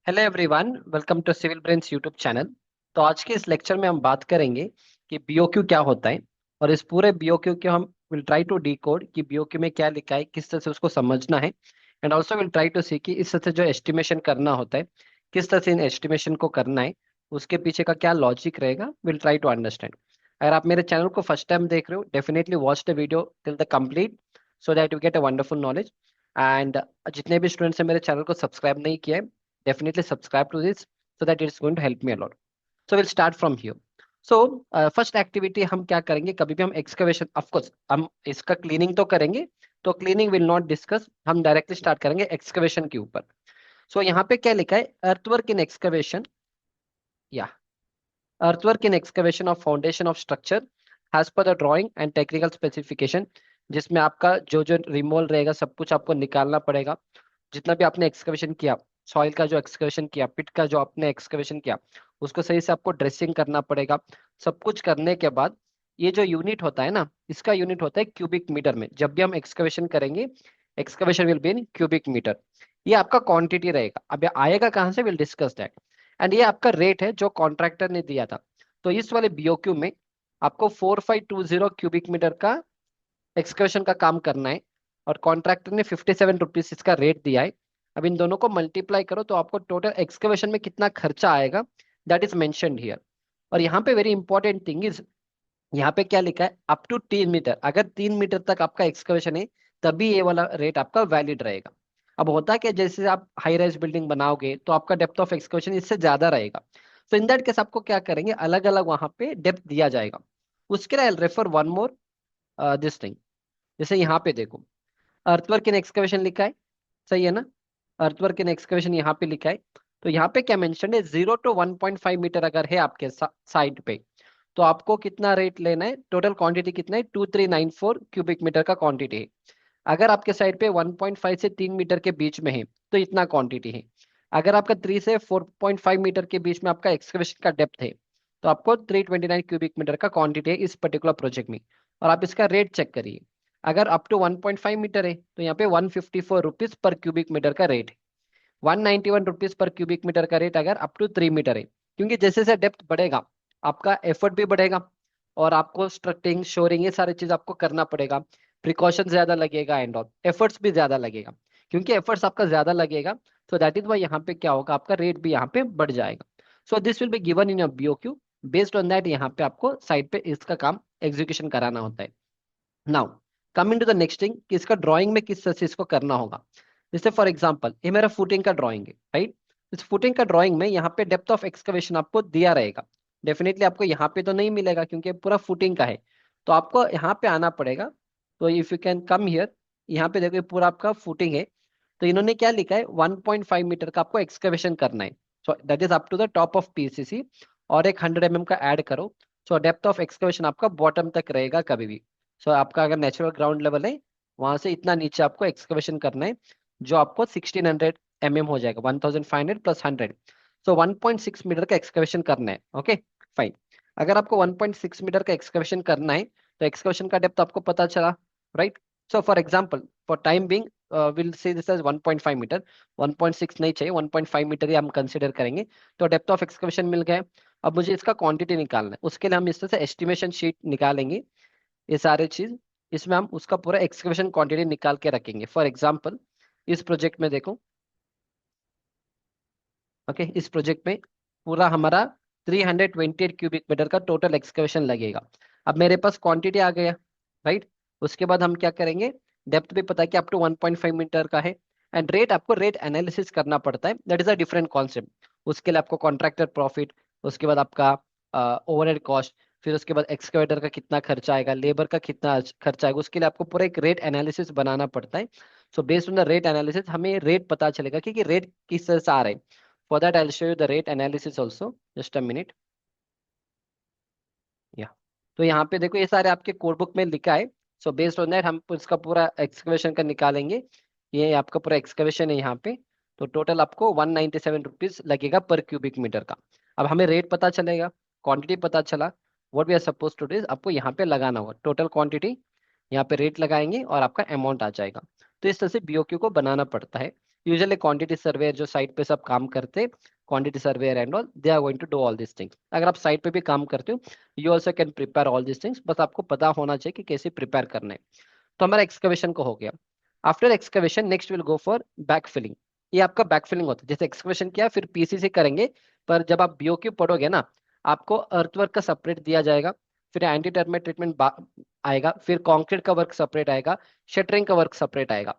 Hello everyone, welcome to civil brains YouTube channel. तो आज के इस लेक्चर में हम बात करेंगे कि बीओक्यू क्या होता है। और इस पूरे बीओक्यू के हम विल ट्राई टू डिकोड कि बीओक्यू में क्या लिखा है, किस तरह से उसको समझना है। And also will try to see कि इस तरह से जो एस्टिमेशन करना होता है, किस तरह से इन एस्टिमेशन को करना है, उसके पीछे का क्या लॉजिक रहेगा, विल ट्राई टू अंडरस्टैंड। अगर आप मेरे चैनल को फर्स्ट टाइम देख रहे हो, definitely watch the video till the complete so that you get a wonderful knowledge. And जितने भी स्टूडेंट्स हैं मेरे चैनल को सब्सक्राइब नहीं किया है, definitely subscribe to this so that it's going to help me a lot. So we'll start from here. So first activity हम क्या करेंगे, कभी भी हम एक्सकवेशन, ऑफ कोर्स हम इसका क्लीनिंग तो करेंगे, तो क्लीनिंग विल नॉट डिस्कस, हम डायरेक्टली स्टार्ट करेंगे एक्सकवेशन के ऊपर। सो यहाँ पे क्या लिखा है, अर्थवर्क इन एक्सकवेशन या earthwork in excavation of foundation of structure as per the drawing and technical specification, जिसमें आपका जो जो रिमोल रहेगा सब कुछ आपको निकालना पड़ेगा। जितना भी आपने एक्सकवेशन किया, सॉइल का जो एक्सकवेशन किया, पिट का जो आपने एक्सकवेशन किया, उसको सही से आपको ड्रेसिंग करना पड़ेगा। सब कुछ करने के बाद ये जो यूनिट होता है ना, इसका यूनिट होता है क्यूबिक मीटर में। जब भी हम एक्सकवेशन करेंगे, excavation will be in cubic meter. ये आपका क्वांटिटी रहेगा। अब ये आएगा कहाँ से, विल डिस्कस दैट। एंड ये आपका रेट है जो कॉन्ट्रैक्टर ने दिया था। तो इस वाले बीओक्यू में आपको 4520 क्यूबिक मीटर का एक्सकवेशन का काम करना है, और कॉन्ट्रैक्टर ने 57 रुपीज इसका रेट दिया है। अब इन दोनों को मल्टीप्लाई करो तो आपको टोटल एक्सकवेशन में कितना खर्चा आएगा, दैट इज मेंशन्ड हियर। और यहाँ पे वेरी इंपॉर्टेंट थिंग इज, यहाँ पे क्या लिखा है, अप टू 3 मीटर। अगर 3 मीटर तक आपका एक्सकवेशन है, तभी ये वाला रेट आपका वैलिड रहेगा। अब होता है कि जैसे आप हाई राइज बिल्डिंग बनाओगे तो आपका डेप्थ ऑफ एक्सकवेशन इससे ज्यादा रहेगा। तो इन दैट केस आपको क्या करेंगे, अलग अलग वहां पे डेप्थ दिया जाएगा। उसके लिए refer one more this thing. जैसे यहाँ पे देखो, अर्थवर्क इन एक्सकवेशन लिखा है, सही है ना। अर्थवर्क इन एक्सकवेशन यहाँ पे लिखा है। तो यहाँ पे क्या मेंशन है, 0 to 1.5 मीटर अगर है आपके साइड पे, तो आपको कितना रेट लेना है, टोटल क्वांटिटी कितना है, 2394 क्यूबिक मीटर का क्वांटिटी है। अगर आपके साइड पे 1.5 से 3 मीटर के बीच में है, तो इतना क्वांटिटी है। अगर आपका 3 से 4.5 मीटर के बीच में आपका एक्सकवेशन का डेप्थ है, तो आपको 329 क्यूबिक मीटर का क्वांटिटी है इस पर्टिकुलर प्रोजेक्ट में। और आप इसका रेट चेक करिए, अगर अप टू 1.5 मीटर है तो यहाँ पे 154 रुपीज पर क्यूबिक मीटर का रेट है। 191 रुपीज पर क्यूबिक मीटर का रेट अगर अप टू 3 मीटर है। क्योंकि जैसे जैसे डेप्थ बढ़ेगा, आपका एफर्ट भी बढ़ेगा, और आपको स्ट्रक्टिंग शोरिंग ये सारी चीज आपको करना पड़ेगा। प्रिकॉशन ज्यादा लगेगा एंड ऑल, एफर्ट्स भी ज्यादा लगेगा। क्योंकि एफर्ट्स आपका ज्यादा लगेगा, तो दैट इज वाई यहाँ पे क्या होगा, आपका रेट भी यहाँ पे बढ़ जाएगा। So this will be given in your BOQ. Based on that यहाँ पे आपको साइड पे इसका काम एग्जीक्यूशन कराना होता है। Now coming to the next thing कि इसका ड्राइंग में किस तरह से इसको करना होगा। जैसे फॉर एग्जांपल ये मेरा फुटिंग का ड्राइंग है, राइट। इस फुटिंग का ड्राइंग में यहाँ पे डेप्थ ऑफ एक्सकवेशन आपको दिया रहेगा। डेफिनेटली आपको यहाँ पे तो नहीं मिलेगा क्योंकि पूरा फुटिंग का है, तो आपको यहाँ पे आना पड़ेगा। तो if you can come here, यहाँ पे देखो ये पूरा आपका फुटिंग है। तो इन्होंने क्या लिखा है, 1.5 मीटर का आपको एक्सकवेशन करना है। So that is up to the top of PCC, और एक 100 mm का ऐड करो। सो डेप्थ ऑफ एक्सकवेशन आपका बॉटम तक रहेगा कभी भी। सो आपका अगर नेचुरल ग्राउंड लेवल है, वहां से इतना नीचे आपको एक्सकवेशन करना है, जो आपको 1600 mm हो जाएगा, 1500 प्लस 100। सो 1.6 मीटर का एक्सकवेशन करना है, ओके फाइन। अगर आपको 1.6 मीटर का एक्सकवेशन करना है, तो एक्सकवेशन का डेप्थ आपको पता चला, right. So for example, for time being will say this as 1.5 meter. 1.6 नहीं चाहिए, 1.5 मीटर ही हम कंसिडर करेंगे। तो डेप्थ ऑफ एक्सकवेशन मिल गया। अब मुझे इसका क्वांटिटी निकालना है, उसके लिए हम इस तरह से एस्टिमेशन शीट निकालेंगे। ये सारे चीज, इसमें हम उसका पूरा एक्सकवेशन क्वांटिटी निकाल के रखेंगे। फॉर एग्जांपल इस प्रोजेक्ट में देखो, ओके, इस प्रोजेक्ट में पूरा हमारा 328 क्यूबिक मीटर का टोटल एक्सकवेशन लगेगा। अब मेरे पास क्वांटिटी आ गया, राइट। उसके बाद हम क्या करेंगे, डेप्थ भी पता है कि अप टू 1.5 मीटर का है। एंड रेट, आपको रेट एनालिसिस करना पड़ता है, that is a different concept. उसके लिए आपको कॉन्ट्रैक्टर प्रॉफिट, उसके बाद आपका ओवरहेड कॉस्ट, फिर उसके बाद एक्सकवेटर का कितना खर्चा आएगा, लेबर का कितना खर्चा आएगा, उसके लिए आपको पूरा एक रेट एनालिसिस बनाना पड़ता है। So based on the rate analysis हमें रेट पता चलेगा कि रेट किस तरह से आ रहे हैं। For that, I'll show you the rate analysis also. Just a minute. या तो यहाँ पे देखो, ये सारे आपके कोड बुक में लिखा है। सो बेस्ड ऑन दैट हम इसका पूरा एक्सकवेशन का निकालेंगे। ये आपका पूरा एक्सकवेशन है यहाँ पे। तो टोटल आपको 197 रुपीज लगेगा पर क्यूबिक मीटर का। अब हमें रेट पता चलेगा, क्वांटिटी पता चला। What we are suppose to do, आपको यहाँ पे लगाना होगा टोटल क्वांटिटी, यहाँ पे रेट लगाएंगे और आपका अमाउंट आ जाएगा। तो इस तरह से बीओक्यू को बनाना पड़ता है। यूजुअली क्वांटिटी सर्वेयर जो साइट पे सब काम करते, quantity surveyor and all, they are going to do all this things. अगर आप साइट पे भी काम करते हो, you also can prepare all this things, बस आपको पता होना चाहिए कि कैसे प्रिपेयर करना है। तो हमारा एक्सकवेशन को हो गया। After excavation next will go for back filling. ये आपका बैक फिलिंग होता है, जैसे एक्सकवेशन किया फिर पीसीसी करेंगे, पर जब आप बीओक्यू पढ़ोगे ना, आपको अर्थवर्क का सेपरेट दिया जाएगा, फिर एंटी टर्माइट ट्रीटमेंट आएगा, फिर कंक्रीट का वर्क सेपरेट आएगा, शटरिंग का वर्क सेपरेट आएगा।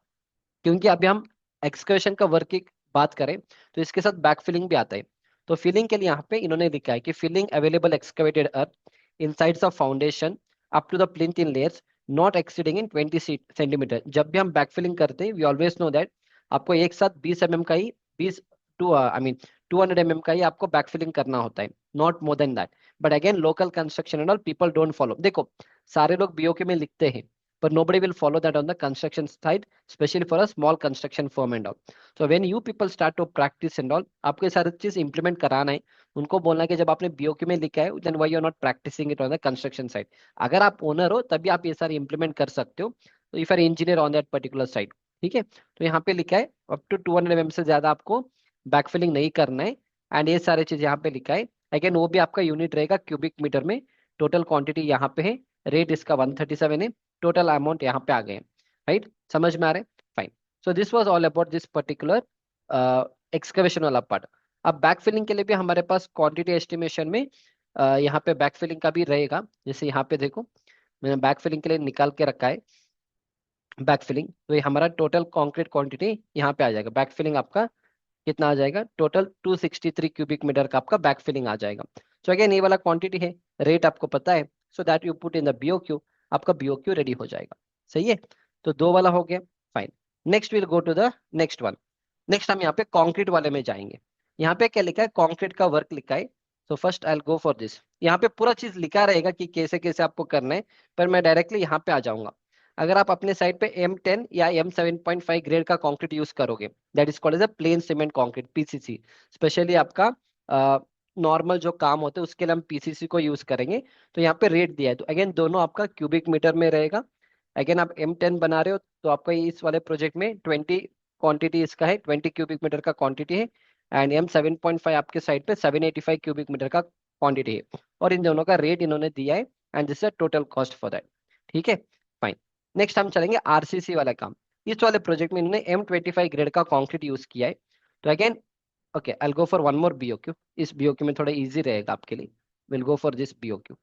क्योंकि अभी हम एक्सकवेशन का वर्क की बात करें तो इसके साथ बैक फिलिंग भी आता है। तो फिलिंग के लिए यहाँ पे इन्होंने लिखा है कि filling available excavated earth insides of foundation up to the plinth in layers not exceeding in 20 centimeter. जब भी हम बैक फिलिंग करते हैं वी ऑलवेज नो दैट आपको एक साथ 20 mm का ही 20 टू आई मीन 200 mm का ही आपको बैक फिलिंग करना होता है, not more than that. But again local construction and all people don't follow. देखो सारे लोग बीओके में लिखते हैं, but nobody will follow that on the construction side, especially for a small construction firm and all. So when you people start to practice and all, आपको ये सारी चीज इंप्लीमेंट कराना है। उनको बोलना है कि जब आपने बीओक्यू में लिखा है then why you are not practicing it on the construction side. अगर आप ओनर हो तभी आप ये सारी इंप्लीमेंट कर सकते हो, तो if our engineer on that particular side. ठीक है, तो यहाँ पे लिखा है अप टू 200 mm से ज्यादा आपको बैकफिलिंग नहीं करना है। एंड ये सारी चीज यहाँ पे लिखा है। अगेन वो भी आपका यूनिट रहेगा क्यूबिक मीटर में। टोटल क्वांटिटी यहाँ पे है, रेट इसका 137 है, टोटल अमाउंट यहाँ पे आ गए। राइट, समझ में आ रहा है? Fine. So this was all about this particular excavation वाला पार्ट। अब बैक फिलिंग के लिए भी हमारे पास क्वांटिटी एस्टिमेशन में यहाँ पे बैक फिलिंग का भी रहेगा। जैसे यहाँ पे देखो मैंने बैक फिलिंग के लिए निकाल के रखा है बैक फिलिंग। तो ये हमारा टोटल कॉन्क्रीट क्वांटिटी यहाँ पे आ जाएगा। बैक फिलिंग आपका कितना आ जाएगा? टोटल 263 क्यूबिक मीटर का आपका बैक फिलिंग आ जाएगा। सो अगेन ये वाला क्वांटिटी है, रेट आपको पता है, so that you put in the BOQ, आपका बीओक्यू रेडी हो जाएगा। सही है, तो दो वाला हो गया। Fine, next will go to the next one. Next हम यहाँ पे कंक्रीट वाले में जाएंगे। यहाँ पे क्या लिखा है? कंक्रीट का वर्क लिखा है। So first I will go for this. यहाँ पे पूरा चीज लिखा रहेगा कि कैसे कैसे आपको करना है, पर मैं डायरेक्टली यहाँ पे आ जाऊंगा। अगर आप अपने साइड पे M10 या M7.5 ग्रेड का कंक्रीट यूज करोगे, that is called as a plain cement concrete, PCC. Specially आपका नॉर्मल जो काम होते हैं उसके लिए हम पीसीसी को यूज करेंगे। तो यहाँ पे रेट दिया है, तो अगेन दोनों आपका क्यूबिक मीटर में रहेगा। अगेन आप M10 बना रहे हो तो आपका इस वाले प्रोजेक्ट में 20 क्वांटिटी इसका है, 20 क्यूबिक मीटर का क्वांटिटी है। एंड M7.5 आपके साइड पे 785 क्यूबिक मीटर का क्वांटिटी है। और इन दोनों का रेट इन्होंने दिया है, and this is total cost for that. ठीक है, फाइन। नेक्स्ट हम चलेंगे आरसीसी वाला काम। इस वाले प्रोजेक्ट में इन्होंने M25 ग्रेड का कंक्रीट यूज किया है। तो again okay, I go for one more BOQ. इस बीओक्यू में थोड़ा इजी रहेगा आपके लिए। Will go for this BOQ.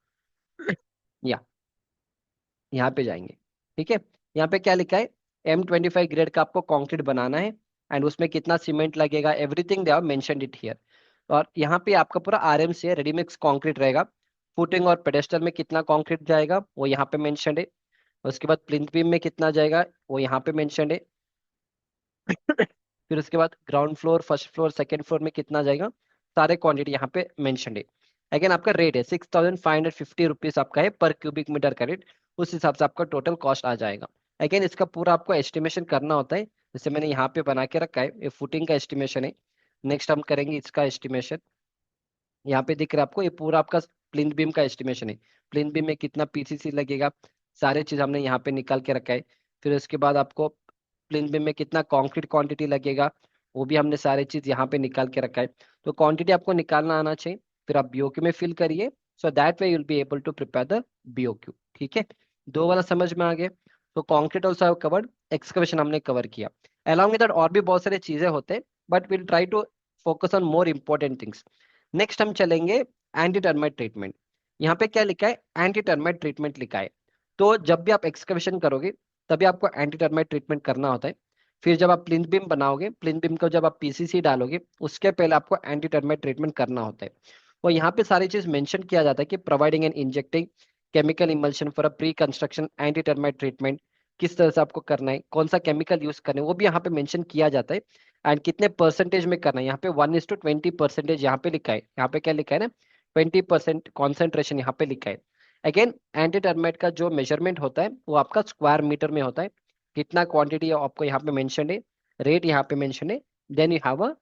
या यहाँ पे जाएंगे। ठीक है, यहाँ पे क्या लिखा है? M25 ग्रेड का आपको कंक्रीट बनाना है, एंड उसमें कितना सीमेंट लगेगा, everything they have mentioned it here. और यहाँ पे आपका पूरा आरएमसी है, रेडी मिक्स कंक्रीट रहेगा। फुटिंग और पेडेस्टल में कितना कंक्रीट जाएगा वो यहाँ पे मेंशनड है। उसके बाद प्लिंथ बीम में कितना जाएगा वो यहाँ पे मेंशनड है। फिर उसके बाद ground floor, first floor, second floor में कितना जाएगा, सारे क्वांटिटी यहाँ पे मेंशन है। अगेन आपका रेट है 6,550 रुपीज आपका है पर क्यूबिक मीटर का रेट। उस हिसाब से आपका टोटल कॉस्ट आ जाएगा। अगेन इसका पूरा आपको एस्टिमेशन करना होता है, जैसे मैंने यहाँ पे बना के रखा है, ये फुटिंग का एस्टिमेशन है। नेक्स्ट हम करेंगे इसका एस्टिमेशन। यहाँ पे दिख रहा है आपको, ये पूरा आपका प्लिंथ बीम का एस्टिमेशन है। प्लिंथ बीम में कितना पीसीसी लगेगा, सारे चीज हमने यहाँ पे निकाल के रखा है। फिर उसके बाद आपको प्लिंथ बीम में कितना कंक्रीट क्वांटिटी लगेगा वो भी हमने सारे चीज यहाँ पे निकाल के रखा है। तो क्वांटिटी आपको निकालना आना चाहिए, फिर आप बीओक्यू में फिल करिए। So that way you will be able to prepare the BOQ. ठीक है, दो वाला समझ में आ गया। तो concrete also have covered, excavation हमने कवर किया। अलॉन्ग विद दैट और भी बहुत सारी चीजें होते हैं, but will try to focus on more important things. Next हम चलेंगे एंटी टर्माइट ट्रीटमेंट। यहाँ पे क्या लिखा है? एंटी टर्माइट ट्रीटमेंट लिखा है। तो जब भी आप एक्सकवेशन करोगे तभी आपको एंटी टर्माइट ट्रीटमेंट करना होता है। फिर जब आप प्लिंथ बीम बनाओगे, प्लिंथ बीम को जब आप पीसीसी डालोगे उसके पहले आपको एंटी टर्माइट ट्रीटमेंट करना होता है। और यहाँ पे सारी चीज मेंशन किया जाता है कि providing and injecting chemical emulsion for a pre construction anti termite treatment, किस तरह से आपको करना है, कौन सा केमिकल यूज करना है वो भी यहाँ पे मेंशन किया जाता है। एंड कितने परसेंटेज में करना है, यहाँ पे 1:20% यहाँ पे लिखा है। यहाँ पे क्या लिखा है ना, 20% कॉन्सेंट्रेशन यहाँ पे लिखा है। अगेन एंटी टर्माइट का जो मेजरमेंट होता है वो आपका स्क्वायर मीटर में होता है। कितना क्वांटिटी आपको यहाँ पे मेंशन है, रेट यहाँ पे मेंशन है, then you have a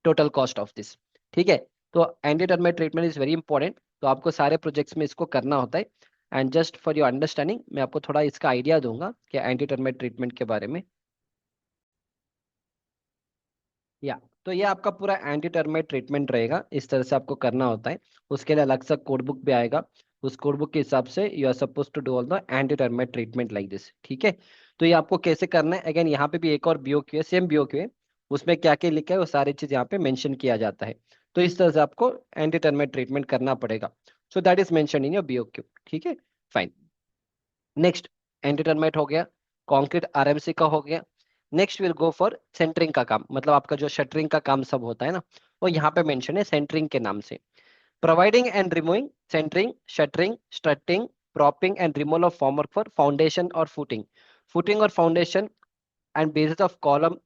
total cost of this. ठीक है, तो anti termite treatment is very important, तो आपको सारे प्रोजेक्ट्स में इसको करना होता है। And just for your understanding मैं आपको थोड़ा इसका आइडिया दूंगा कि एंटी टर्माइट ट्रीटमेंट के बारे में। या तो ये आपका पूरा एंटी टर्माइट ट्रीटमेंट रहेगा, इस तरह से आपको करना होता है। उसके लिए अलग सा कोड बुक भी आएगा, उस कोड बुक के हिसाब से you are suppose to do all the anti termite treatment like this, ठीक है। तो ये आपको कैसे करना है, अगेन यहाँ पे भी एक और बीओक्यू है, सेम बीओक्यू है, उसमें क्या क्या लिखा है वो सारी चीज यहाँ पे मेंशन किया जाता है। तो इस तरह से आपको एंटी टर्माइट ट्रीटमेंट करना पड़ेगा। सो that is mention in your BOQ, ठीक है, फाइन। नेक्स्ट, एंटी टर्माइट हो गया, कॉन्क्रीट आरएमसी का हो गया। Next will go for centering का काम, मतलब आपका जो शटरिंग का काम सब होता है ना, वो यहाँ पे मेंशन है सेंटरिंग के नाम से। Providing and removing centering, shuttering, strutting, propping and removal of formwork for foundation और फुटिंग, फुटिंग और foundation and basis of column,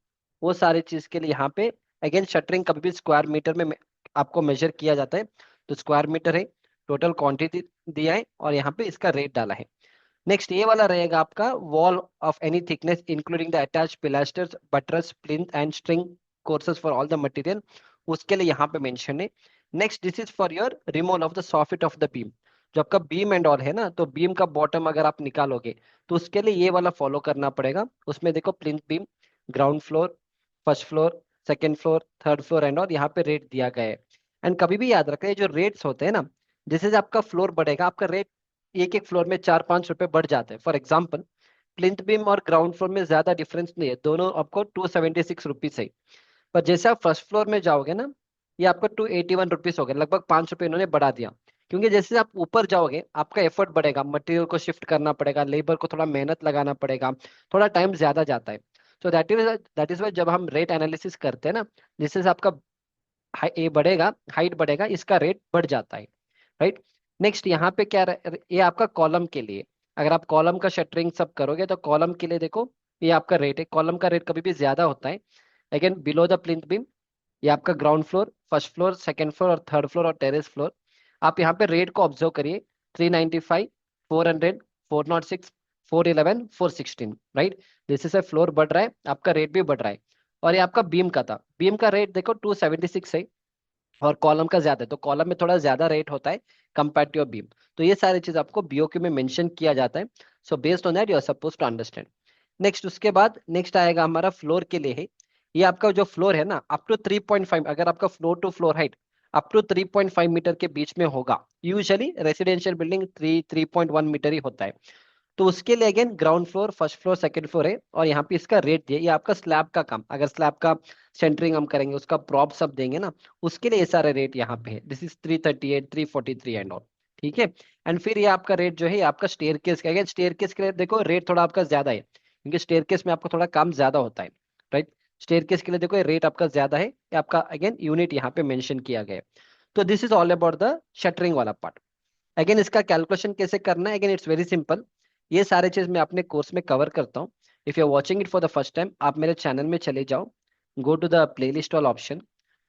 वो सारी चीज के लिए यहाँ पे अगेन शटरिंग कभी भी स्क्वायर मीटर में आपको मेजर किया जाता है। तो स्क्वायर मीटर है, टोटल क्वांटिटी दिया है और यहाँ पे इसका रेट डाला है। नेक्स्ट ये वाला रहेगा आपका wall of any thickness including the attach pilasters, buttress, plinth and string courses for all the material, उसके लिए यहाँ पे मेंशन है। Next this is for your removal of the soffit of the beam, जो आपका बीम एंड ऑल है ना, तो बीम का बॉटम अगर आप निकालोगे तो उसके लिए ये वाला फॉलो करना पड़ेगा। उसमें देखो plinth beam, ground floor, first floor, second floor, third floor and all यहाँ पे रेट दिया गया है। एंड कभी भी याद रखें, जो रेट्स होते हैं ना, जैसे आपका फ्लोर बढ़ेगा आपका रेट एक एक फ्लोर में 4-5 रुपए बढ़ जाते हैं। फॉर एग्जाम्पल, प्लिंथ बीम और ग्राउंड फ्लोर में ज्यादा डिफरेंस नहीं है, दोनों आपको 276 रुपीज है। पर जैसे आप फर्स्ट फ्लोर में जाओगे ना, ये आपका 281 रुपीज हो गया, लगभग 5 रुपए इन्होंने बढ़ा दिया। क्योंकि जैसे आप ऊपर जाओगे आपका एफर्ट बढ़ेगा, मटेरियल को शिफ्ट करना पड़ेगा, लेबर को थोड़ा मेहनत लगाना पड़ेगा, थोड़ा टाइम ज्यादा जाता है। सो दैट इज वाई जब हम रेट एनालिसिस करते हैं ना, जिससे आपका ये बढ़ेगा, हाइट बढ़ेगा, इसका रेट बढ़ जाता है, राइट। नेक्स्ट यहाँ पे क्या ये आपका कॉलम के लिए, अगर आप कॉलम का शटरिंग सब करोगे तो कॉलम के लिए देखो ये आपका रेट है, कॉलम का रेट कभी भी ज्यादा होता है। Again below the plinth beam, ये आपका ground floor, first floor, second floor और थर्ड फ्लोर और टेरेस फ्लोर। आप यहाँ पे रेट को ऑब्जर्व करिए, 395, 400, 406, 411, 416, राइट। जैसे से फ्लोर बढ़ रहा है आपका रेट भी बढ़ रहा है। और ये आपका बीम का था, बीम का रेट देखो 276 है, और कॉलम का ज्यादा है, तो कॉलम में थोड़ा ज्यादा रेट होता है कंपेयर टू योर बीम। तो ये सारी चीज आपको बीओक्यू में मेंशन किया जाता है। So based on that you are suppose to understand. Next उसके बाद नेक्स्ट आएगा हमारा फ्लोर के लिए है। ये आपका जो फ्लोर है ना, अप टू 3.5, अगर आपका floor to floor height up to 3.5 metre के बीच में होगा, यूजुअली रेसिडेंशियल बिल्डिंग 3.1 मीटर ही होता है। तो उसके लिए again ground floor, first floor, second floor है, और यहाँ पे इसका रेट दिया, ये आपका स्लैब का काम, अगर स्लैब का सेंटरिंग हम करेंगे उसका प्रॉप सब देंगे ना, उसके लिए ये सारे रेट यहाँ पे है। दिस इज 338, 343 एंड ऑल, ठीक है। एंड फिर ये आपका रेट जो है ये आपका स्टेयरकेस का, अगेन स्टेयरकेस के लिए देखो रेट थोड़ा आपका ज्यादा है, क्योंकि स्टेयरकेस में आपको थोड़ा काम ज्यादा होता है, राइट। स्टेयरकेस के लिए देखो ये रेट आपका ज्यादा है, ये आपका अगेन यूनिट यहाँ पे मेंशन किया गया है। तो this is all about the shuttering वाला पार्ट। अगेन इसका कैलकुलेशन कैसे करना है, अगेन इट्स वेरी सिंपल। ये सारे चीज मैं अपने कोर्स में कवर करता हूँ। If you are watching it for the first time, आप मेरे चैनल में चले जाओ, गो टू द प्लेलिस्ट वाला ऑप्शन,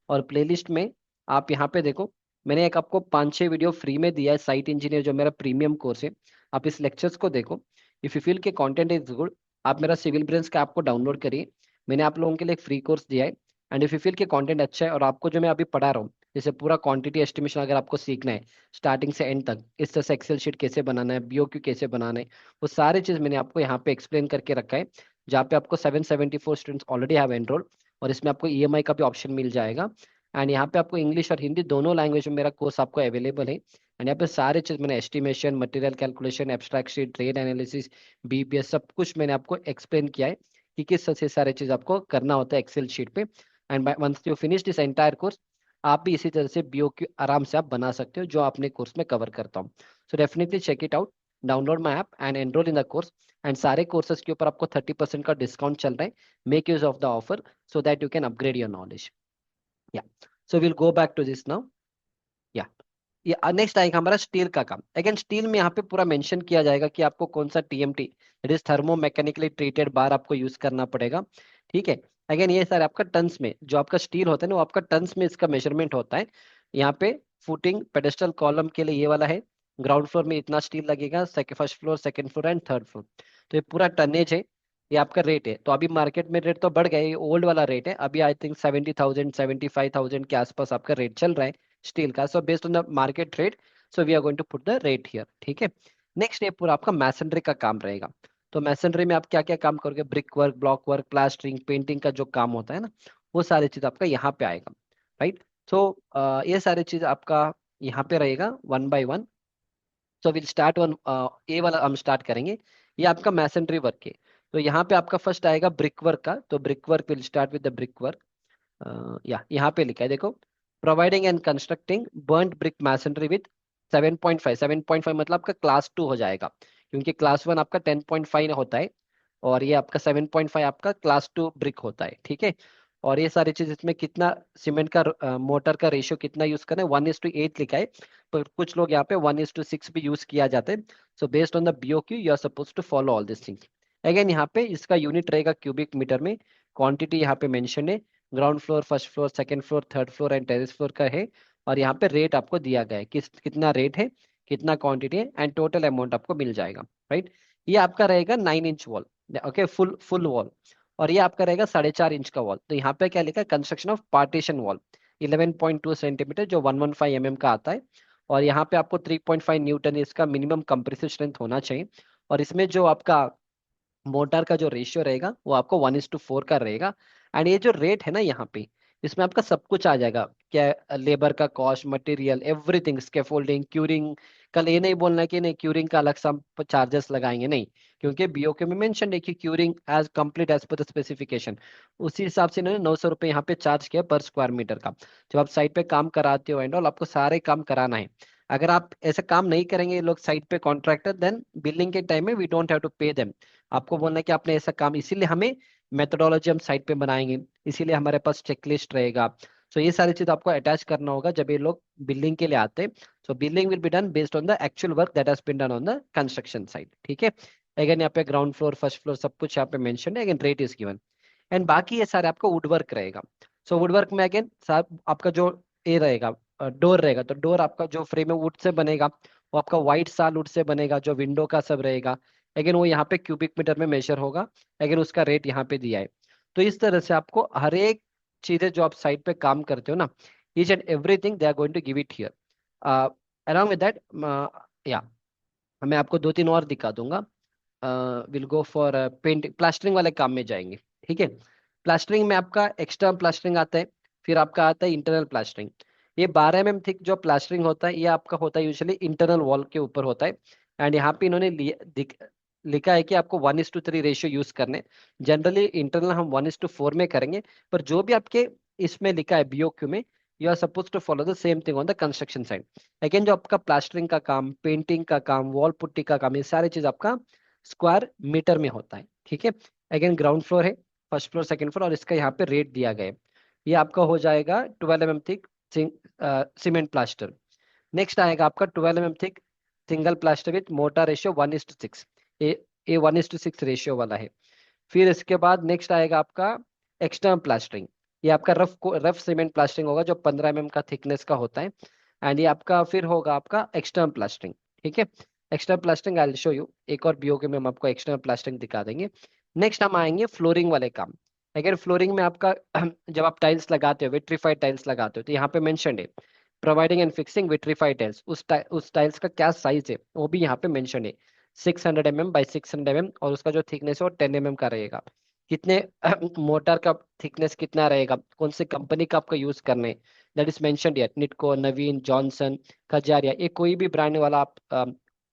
और प्लेलिस्ट में आप यहाँ पे देखो, मैंने एक आपको 5-6 वीडियो फ्री में दिया है, साइट इंजीनियर जो मेरा प्रीमियम कोर्स है। आप इस लेक्चर्स को देखो, इफ यू फील के कंटेंट इज गुड, आप मेरा सिविल ब्रेंच का आपको डाउनलोड करिए, मैंने आप लोगों के लिए एक फ्री कोर्स दिया है। एंड इफ यू फील के कंटेंट अच्छा है और आपको जो मैं अभी पढ़ा रहा हूँ, जैसे पूरा क्वांटिटी एस्टिमेशन अगर आपको सीखना है स्टार्टिंग से एंड तक, इस तरह से एक्सेल शीट कैसे बनाना है, बीओक्यू कैसे बनाना है, वो सारी चीज मैंने आपको यहाँ पे एक्सप्लेन करके रखा है। जहाँ पे आपको 774 स्टूडेंट्स ऑलरेडी हैव एनरोल, और इसमें आपको ईएमआई का भी ऑप्शन मिल जाएगा। एंड यहाँ पे आपको इंग्लिश और हिंदी दोनों लैंग्वेज में मेरा कोर्स आपको अवेलेबल है। एंड यहाँ पे सारे चीज मैंने estimation, material calculation, abstract sheet, trade analysis, BPS, सब कुछ मैंने आपको एक्सप्लेन किया है कि किस तरह से सारे चीज आपको करना होता है एक्सेल शीट पे। And once you finish this entire course, आप भी इसी तरह से बीओक्यू आराम से आप बना सकते हो, जो आपने कोर्स में कवर करता हूँ। So definitely check it out, download my app and enrol in the course. And सारे कोर्सेज के ऊपर आपको 30% का डिस्काउंट चल रहा है, make use of the offer so that you can upgrade your knowledge. या so will go back to this now. या ये नेक्स्ट आएगा हमारा स्टील का काम। अगेन स्टील में यहाँ पे पूरा मेंशन किया जाएगा कि आपको कौन सा TMT, it is thermo mechanically treated bar, आपको यूज करना पड़ेगा, ठीक है। अगेन ये सर आपका टन्स में, जो आपका स्टील होता है ना वो आपका टन्स में इसका मेजरमेंट होता है। यहाँ पे फुटिंग पेडेस्टल कॉलम के लिए ये वाला है, ग्राउंड फ्लोर में इतना स्टील लगेगा, first floor, second floor and third floor. तो ये पूरा टनेज है, ये आपका रेट है। तो अभी मार्केट में रेट तो बढ़ गया, ये ओल्ड वाला रेट है, अभी आई थिंक 70,000, 75,000 के आसपास आपका रेट चल रहा है स्टील का। So based on the market rate, so we are going to put the rate here, ठीक है। नेक्स्ट ये पूरा आपका मैसनरी का काम रहेगा। तो मैसनरी में आप क्या क्या काम करोगे, brick work, block work, plastering, painting का जो काम होता है ना, वो सारी चीज आपका यहाँ पे आएगा, राइट। सो ये सारी चीज आपका यहाँ पे रहेगा one by one. So will start one, A वाला हम स्टार्ट करेंगे। ये आपका मैसनरी वर्क है। तो यहाँ पे आपका फर्स्ट आएगा ब्रिक वर्क का, तो brick work will start with the brick work. या यहाँ पे लिखा है देखो, providing and constructing burned brick masonry with 7.5। 7.5 मतलब आपका क्लास 2 हो जाएगा, क्योंकि क्लास 1 आपका 10.5 होता है, और ये आपका 7.5 आपका क्लास 2 ब्रिक होता है, ठीक है। और ये सारी चीज इसमें कितना सीमेंट का मोटर का रेशियो कितना यूज करना है, 1:8 लिखा है, पर कुछ लोग यहाँ पे 1:6 भी यूज किया जाता है। So based on the BOQ you are suppose to follow all this things. Again यहाँ पे इसका यूनिट रहेगा क्यूबिक मीटर में। क्वांटिटी यहाँ पे मेंशन है, ground floor, first floor, second floor, third floor and terrace floor का है। और यहाँ पे रेट आपको दिया गया है, कितना रेट है, कितना क्वांटिटी है, एंड टोटल अमाउंट आपको मिल जाएगा, राइट। ये आपका रहेगा 9 inch wall, okay, full full wall. और ये आपका रहेगा 4.5 इंच का वॉल। तो यहाँ पे क्या लिखा है, construction of partition wall 11.2 centimetre, जो 115 mm का आता है। और यहाँ पे आपको 3.5 न्यूटन इसका मिनिमम कंप्रेसिव स्ट्रेंथ होना चाहिए। और इसमें जो आपका मोटर का जो रेशियो रहेगा वो आपको 1:4 का रहेगा। एंड ये जो रेट है ना यहाँ पे, इसमें आपका सब कुछ आ जाएगा, क्या लेबर का cost, material, everything, scaffolding, curing. कल ये नहीं बोलना कि नहीं क्यूरिंग का अलग से हम चार्जेस लगाएंगे, नहीं, क्योंकि बीओके में मेंशन है कि curing as complete as per the specification. उसी हिसाब से इन्होंने 900 रुपये यहाँ पे चार्ज किया पर स्क्वायर मीटर का। जब आप साइट पे काम कराते हो एंड ऑल, आपको सारे काम कराना है। अगर आप ऐसा काम नहीं करेंगे ये लोग साइट पे कॉन्ट्रैक्टर, देन बिल्डिंग के टाइम में we don't have to pay them. आपको बोलना है कि आपने ऐसा काम, इसीलिए हमें मेथोडोलॉजी हम साइट पे बनाएंगे, इसीलिए हमारे पास चेकलिस्ट रहेगा। सो ये सारी चीज आपको अटैच करना होगा जब ये लोग बिल्डिंग के लिए आते हैं। So building will be done based on the actual work that has been done on the construction site, ठीक है। अगेन यहाँ पे ग्राउंड फ्लोर, फर्स्ट फ्लोर, सब कुछ यहाँ पे मेंशन है। Again rate is given. And बाकी ये सारे आपको वुड वर्क रहेगा। सो वुड वर्क में अगेन साहब आपका जो ए रहेगा, डोर रहेगा, तो डोर आपका जो फ्रेम है वुड से बनेगा, वो आपका व्हाइट साल वुड से बनेगा। जो विंडो का सब रहेगा, अगेन वो यहाँ पे क्यूबिक मीटर में मेजर होगा। अगेन उसका रेट यहाँ पे दिया है। तो इस तरह से आपको हर एक चीजें जो आप साइट पे काम करते हो ना, each and everything they are going to give it here. Along with that, या मैं आपको दो तीन और दिखा दूंगा। Will go for painting, plastering वाले काम में जाएंगे, ठीक है। प्लास्टरिंग में आपका एक्सटर्नल प्लास्टरिंग आता है, फिर आपका आता है इंटरनल प्लास्टरिंग। ये 12 mm थिक जो प्लास्टरिंग होता है, ये आपका होता है यूजुअली इंटरनल वॉल के ऊपर होता है। एंड यहाँ पे इन्होंने लिखा है कि आपको 1:3 रेशियो यूज करने। जनरली इंटरनल हम 1:4 में करेंगे, पर जो भी आपके इसमें लिखा है बीओक्यू में, you are suppose to follow the same thing on the construction side. Again जो आपका प्लास्टरिंग का काम, पेंटिंग का काम, वॉल पुट्टी का काम, ये सारी चीज आपका स्क्वायर मीटर में होता है, ठीक है। अगेन ग्राउंड फ्लोर है, फर्स्ट फ्लोर, सेकंड फ्लोर, और इसका यहाँ पे रेट दिया गया है। ये आपका हो जाएगा 12 mm thick cement plaster. Next आएगा आपका 12 mm thick single plaster with मोटा रेशियो 1:6। ये 1:6 रेशियो वाला है। फिर इसके बाद नेक्स्ट आएगा आपका एक्सटर्नल प्लास्टरिंग। ये आपका रफ सीमेंट प्लास्टरिंग होगा, जो 15 mm का थिकनेस का होता है। एंड ये आपका फिर होगा आपका एक्सटर्नल प्लास्टरिंग, ठीक है। External plastering I will show you, एक और बीओके में हम आपको एक्सटर्नल प्लास्टरिंग दिखा देंगे। नेक्स्ट हम आएंगे फ्लोरिंग वाले काम। अगर फ्लोरिंग में आपका जब आप टाइल्स लगाते हो, विट्रीफाइड टाइल्स लगाते हो, तो यहाँ पे मेंशन है providing and fixing vitrified tiles. उस टाइल्स का क्या साइज है वो भी यहाँ पे मेंशन है, 600 mm बाई 600 mm, और उसका जो थिकनेस है वो 10 mm का रहेगा। कितने मोटर का थिकनेस कितना रहेगा, कौन सी कंपनी का आपको यूज करना है, that is mentioned here, Nitco, Naveen, Johnson, Kajaria, ये कोई भी ब्रांड वाला आप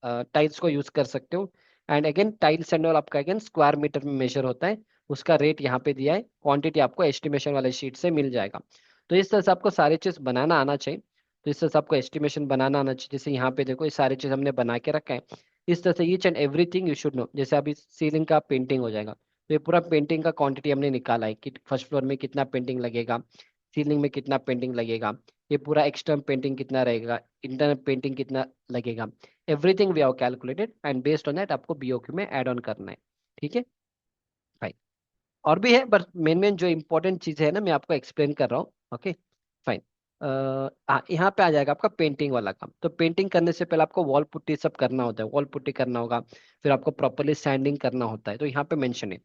टाइल्स को यूज कर सकते हो। And again tiles and all आपका अगेन स्क्वायर मीटर में मेजर होता है। उसका रेट यहाँ पे दिया है, क्वांटिटी आपको एस्टिमेशन वाले शीट से मिल जाएगा। तो इस तरह से आपको सारी चीज बनाना आना चाहिए। तो इस तरह से आपको एस्टिमेशन बनाना आना चाहिए। जैसे यहाँ पे देखो ये सारी चीज हमने बना के रखा है। इस तरह से each and everything you should know. जैसे अभी सीलिंग का पेंटिंग हो जाएगा, तो ये पूरा पेंटिंग का क्वांटिटी हमने निकाला है कि फर्स्ट फ्लोर में कितना पेंटिंग लगेगा, सीलिंग में कितना पेंटिंग लगेगा, ये पूरा एक्सटर्नल पेंटिंग कितना रहेगा, इंटरनल पेंटिंग कितना लगेगा, everything we have calculated, and based on that आपको बीओक्यू में ऐड ऑन करना है, ठीक है भाई। और भी है, बट मेन मेन जो इंपॉर्टेंट चीज है ना, मैं आपको एक्सप्लेन कर रहा हूँ, ओके फाइन। यहाँ पे आ जाएगा आपका पेंटिंग वाला काम। तो पेंटिंग करने से पहले आपको वॉल पुट्टी सब करना होता है, वॉल पुट्टी करना होगा, फिर आपको प्रॉपरली सैंडिंग करना होता है। तो यहाँ पे मेंशन है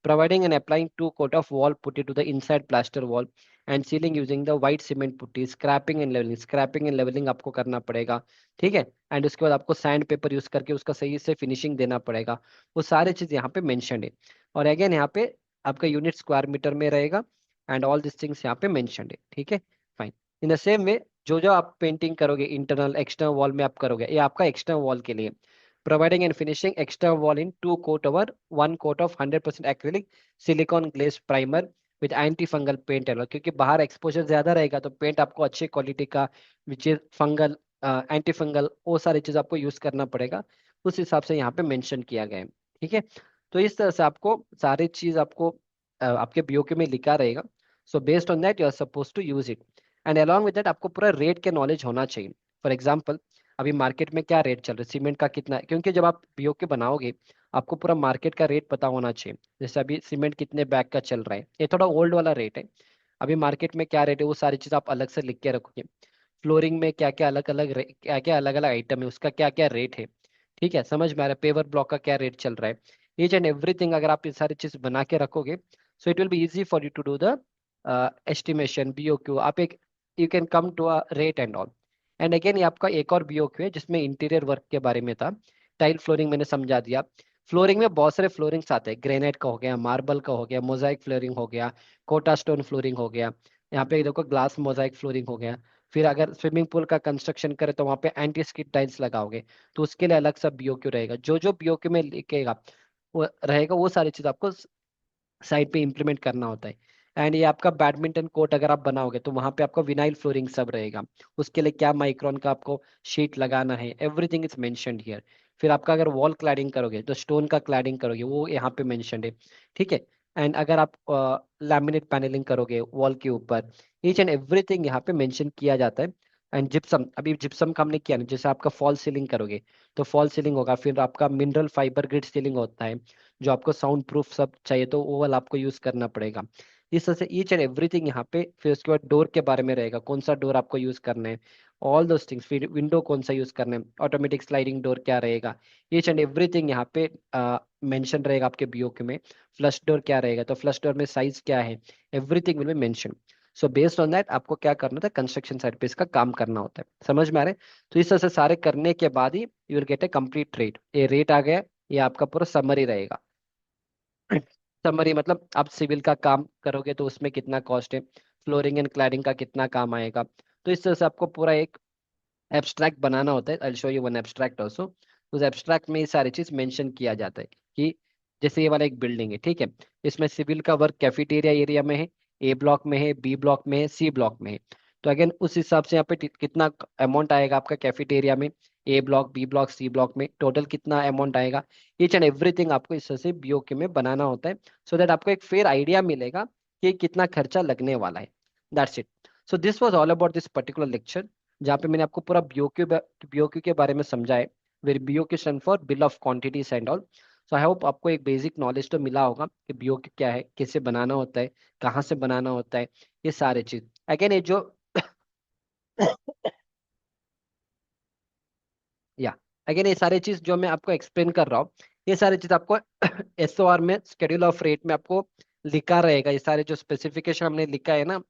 providing and applying two coat of wall putty to the inside plaster wall and sealing using the white cement putty, scraping and leveling, scraping and leveling आपको करना पड़ेगा, ठीक है। एंड उसके बाद आपको सैंड पेपर यूज करके उसका सही से फिनिशिंग देना पड़ेगा। वो सारी चीज यहाँ पे मेंशन है। और अगेन यहाँ पे आपका यूनिट स्क्वायर मीटर में रहेगा। एंड ऑल दिस थिंग्स यहाँ पे मेंशनड है, ठीक है, fine. In the same way जो जो आप पेंटिंग करोगे इंटरनल एक्सटर्नल वॉल में आप करोगे, ये आपका एक्सटर्नल वॉल के लिए, providing and finishing external wall in two coat over one coat of 100% acrylic silicone glaze primer with anti fungal paint है, क्योंकि बाहर एक्सपोजर ज्यादा रहेगा तो पेंट आपको अच्छी क्वालिटी का which is fungal anti fungal वो सारी चीज आपको यूज करना पड़ेगा, उस हिसाब से यहाँ पे मेंशन किया गया है, ठीक है। तो इस तरह से आपको सारी चीज आपको आपके बीओक्यू में लिखा रहेगा। So based on that you are suppose to use it, and along with that आपको पूरा रेट के नॉलेज होना चाहिए। फॉर एग्जाम्पल अभी मार्केट में क्या रेट चल रहा है, सीमेंट का कितना है, क्योंकि जब आप बीओके बनाओगे आपको पूरा मार्केट का रेट पता होना चाहिए। जैसे अभी सीमेंट कितने बैग का चल रहा है, ये थोड़ा ओल्ड वाला रेट है, अभी मार्केट में क्या रेट है वो सारी चीज आप अलग से लिख के रखोगे। फ्लोरिंग में क्या क्या अलग अलग क्या क्या अलग अलग आइटम है, उसका क्या क्या रेट है, ठीक है, समझ में आ रहा है। पेवर ब्लॉक का क्या रेट चल रहा है, ईच एंड एवरीथिंग अगर आप ये सारी चीज बना के रखोगे, so it will be easy for you to do the estimation BOQ. आप एक you can come to a rate and all. And again ये आपका एक और बीओक्यू है जिसमें इंटीरियर वर्क के बारे में था। टाइल फ्लोरिंग मैंने समझा दिया। फ्लोरिंग में बहुत सारे फ्लोरिंग्स आते हैं, ग्रेनाइट का हो गया, मार्बल का हो गया, मोजाइक फ्लोरिंग हो गया, कोटा स्टोन फ्लोरिंग हो गया, यहाँ पे देखो ग्लास मोजाइक फ्लोरिंग हो गया। फिर अगर स्विमिंग पूल का कंस्ट्रक्शन करे तो वहाँ पे एंटी स्किड टाइल्स लगाओगे, तो उसके लिए अलग सा बीओक्यू रहेगा। जो जो बीओक्यू में लिखेगा वो रहेगा, वो सारी चीज आपको साइड पे इम्प्लीमेंट करना होता है। एंड ये आपका बैडमिंटन कोर्ट अगर आप बनाओगे तो वहां पे आपका विनाइल फ्लोरिंग सब रहेगा, उसके लिए क्या माइक्रोन का आपको शीट लगाना है, एवरीथिंग इज मेंशन्ड हियर। फिर आपका अगर वॉल क्लैडिंग करोगे तो स्टोन का क्लैडिंग करोगे वो यहाँ पे मेंशन्ड है, ठीक है। एंड अगर आप लैमिनेट पैनलिंग करोगे वॉल के ऊपर, ईच एंड एवरीथिंग यहाँ पे मेंशन किया जाता है। एंड जिप्सम, अभी जिप्सम का हमने किया ना, जैसे आपका फॉल सीलिंग करोगे तो फॉल सीलिंग होगा, फिर आपका मिनरल फाइबर ग्रिड सीलिंग होता है जो आपको साउंड प्रूफ सब चाहिए तो वो वाला आपको यूज करना पड़ेगा। इस तरह से ईच एंड एवरीथिंग यहाँ पे, फिर उसके बाद डोर के बारे में रहेगा, कौन सा डोर आपको यूज करना है, ऑल दोस थिंग्स। फिर विंडो कौन सा यूज करना है, ऑटोमेटिक स्लाइडिंग डोर क्या रहेगा, ईच एंड एवरीथिंग यहाँ पे मेंशन रहेगा आपके बीओके में। फ्लश डोर क्या रहेगा, तो फ्लश डोर में साइज क्या है, everything will be mention. So based on that आपको क्या करना होता है, कंस्ट्रक्शन साइट पे इसका काम करना होता है, समझ में आ रहा है। तो इस तरह से सारे करने के बाद ही you will get a complete rate. ये रेट आ गया, ये आपका पूरा समरी रहेगा। समरी मतलब आप सिविल का काम करोगे तो उसमें कितना कॉस्ट है, फ्लोरिंग एंड क्लैडिंग का कितना काम आएगा। तो इस तरह से आपको पूरा एक एब्स्ट्रैक्ट बनाना होता है। I show you one abstract also. उस एब्स्ट्रैक्ट में ये सारी चीज मेंशन किया जाता है कि जैसे ये वाला एक बिल्डिंग है, ठीक है, इसमें सिविल का वर्क कैफेटेरिया एरिया में है, ए ब्लॉक में है, बी ब्लॉक में है, सी ब्लॉक में है। तो अगेन उस हिसाब से यहाँ पे कितना अमाउंट आएगा आपका कैफेटेरिया में, A block, B block, C block में टोटल कितना अमाउंट आएगा, ईच एंड एवरीथिंग आपको इस तरह से बीओके में बनाना होता है, सो दैट आपको एक फेयर आइडिया मिलेगा कि कितना खर्चा लगने वाला है। That's it. So this was all about this particular lecture, जहाँ पे मैंने आपको पूरा बीओक्यू के बारे में समझा है। Where BOQ stand for bill of quantities and all. So I hope आपको एक बेसिक नॉलेज तो मिला होगा कि बीओक्यू क्या है, कैसे बनाना होता है, कहाँ से बनाना होता है, ये सारे चीज। अगेन ये जो या अगेन ये सारी चीज जो मैं आपको एक्सप्लेन कर रहा हूँ, ये सारी चीज आपको एसओआर में शेड्यूल ऑफ रेट में आपको लिखा रहेगा। ये सारे जो स्पेसिफिकेशन हमने लिखा है ना,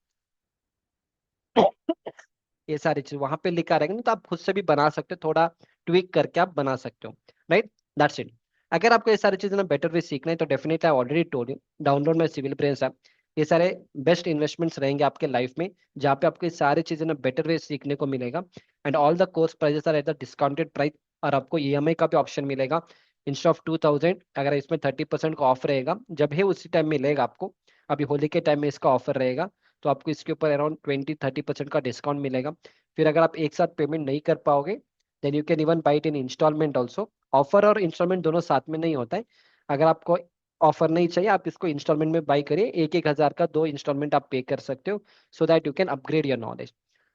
ये सारी चीज वहां पे लिखा रहेगा ना, तो आप खुद से भी बना सकते हो, थोड़ा ट्विक करके आप बना सकते हो, राइट। That's it. अगर आपको ये सारी चीजें ना बेटर वे सीखना है तो definitely I already told you, download my Civil Brains app. ये सारे बेस्ट इन्वेस्टमेंट्स रहेंगे आपके लाइफ में, जहाँ पे आपको ये सारी चीजें ना बेटर वे सीखने को मिलेगा। And all the course prices are at the discounted price, और आपको ईएमआई का भी ऑप्शन मिलेगा। इंस्टेड ऑफ 2000 अगर इसमें 30% का ऑफ रहेगा, जब है उसी टाइम मिलेगा आपको। अभी होली के टाइम में इसका ऑफर रहेगा, तो आपको इसके ऊपर अराउंड 20-30% का डिस्काउंट मिलेगा। फिर अगर आप एक साथ पेमेंट नहीं कर पाओगे, then you can even buy it in installment also. Offer और इंस्टॉलमेंट दोनों साथ में नहीं होता है। अगर आपको ऑफर नहीं चाहिए, आप इसको इंस्टॉलमेंट में बाई करिए, एक एक हजार का 2 इंस्टॉलमेंट आप पे कर सकते हो, so that you can upgrade your knowledge.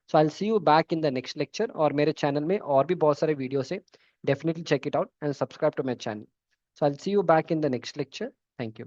So I see you back in the next lecture, और मेरे चैनल में और भी बहुत सारे वीडियोस है, definitely check it out and subscribe to my channel. So I see you back in the next lecture. Thank you.